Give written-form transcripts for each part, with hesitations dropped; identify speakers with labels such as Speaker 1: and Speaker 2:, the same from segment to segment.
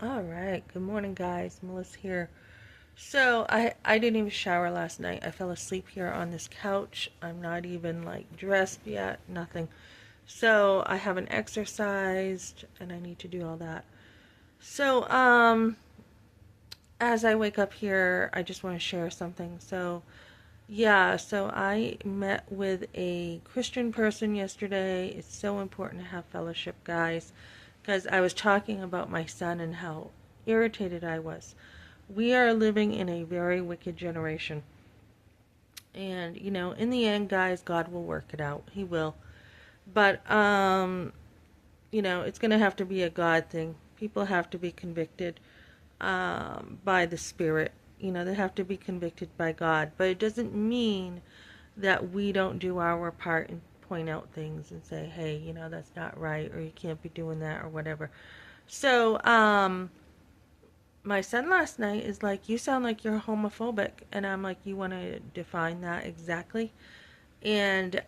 Speaker 1: All right. Good morning, guys. Melissa here. So I didn't even shower last night. I fell asleep here on this couch. I'm not even like dressed yet. Nothing. So I haven't exercised, and I need to do all that. So as I wake up here, I just want to share something. So I met with a Christian person yesterday. It's so important to have fellowship, guys, because I was talking about my son and how irritated I was. We are living in a very wicked generation. And, in the end, guys, God will work it out. He will. But it's going to have to be a God thing. People have to be convicted by the Spirit. They have to be convicted by God. But it doesn't mean that we don't do our part and point out things and say, hey, that's not right, or you can't be doing that, or whatever. So my son last night is like, you sound like you're homophobic. And I'm like, you want to define that exactly? And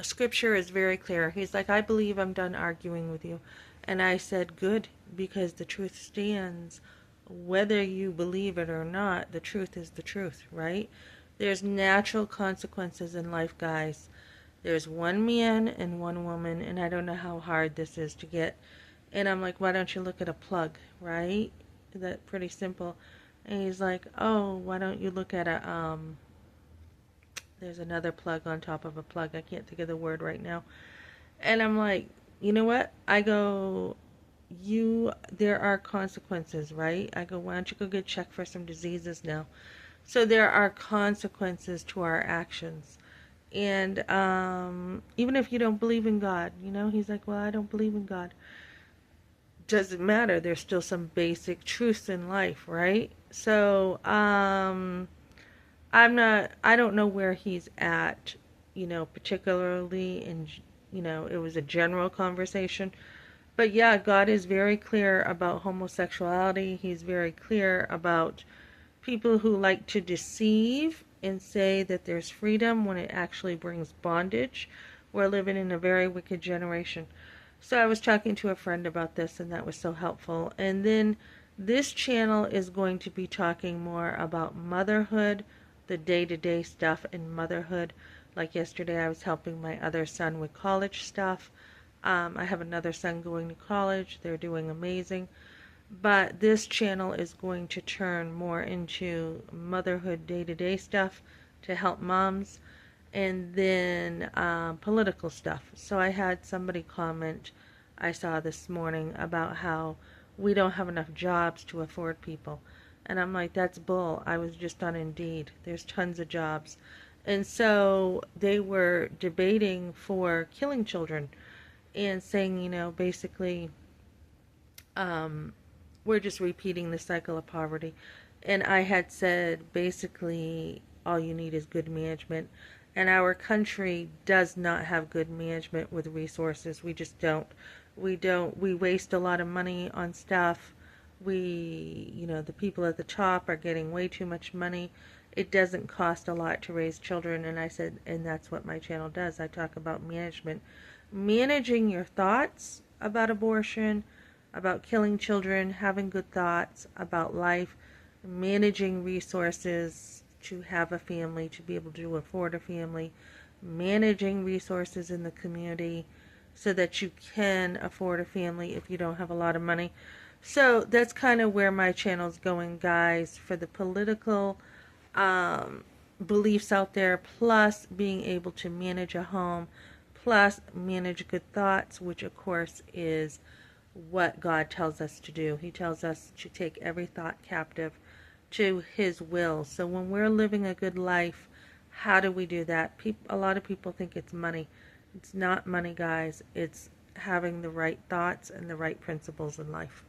Speaker 1: scripture is very clear. He's like, I believe I'm done arguing with you. And I said, good, because the truth stands. Whether you believe it or not, the truth is the truth, right? There's natural consequences in life, guys. There's one man and one woman, and I don't know how hard this is to get. And I'm like, why don't you look at a plug, right? That's pretty simple. And he's like, oh, why don't you look at there's another plug on top of a plug. I can't think of the word right now. And I'm like, you know what? I go, there are consequences, right? I go, why don't you go get checked for some diseases now? So there are consequences to our actions. And even if you don't believe in God, he's like, well, I don't believe in God. Doesn't matter. There's still some basic truths in life, right? So I don't know where he's at, particularly in, it was a general conversation. But yeah, God is very clear about homosexuality. He's very clear about people who like to deceive and say that there's freedom when it actually brings bondage. We're living in a very wicked generation. So I was talking to a friend about this, and that was so helpful. And then this channel is going to be talking more about motherhood, the day-to-day stuff in motherhood. Like yesterday, I was helping my other son with college stuff. I have another son going to college. They're doing amazing. But this channel is going to turn more into motherhood day-to-day stuff to help moms, and then political stuff. So I had somebody comment I saw this morning about how we don't have enough jobs to afford people. And I'm like, that's bull. I was just on Indeed. There's tons of jobs. And so they were debating for killing children and saying, basically, um, we're just repeating the cycle of poverty. And I had said basically all you need is good management. And our country does not have good management with resources. We just don't. We waste a lot of money on stuff. The people at the top are getting way too much money. It doesn't cost a lot to raise children. And I said, and that's what my channel does. I talk about management. Managing your thoughts about abortion, about killing children, having good thoughts about life, managing resources to have a family, to be able to afford a family, managing resources in the community so that you can afford a family if you don't have a lot of money. So that's kind of where my channel's going, guys, for the political um, beliefs out there, plus being able to manage a home, plus manage good thoughts, which of course is what God tells us to do. He tells us to take every thought captive to His will. So when we're living a good life, how do we do that? A lot of people think it's money. It's not money, guys. It's having the right thoughts and the right principles in life.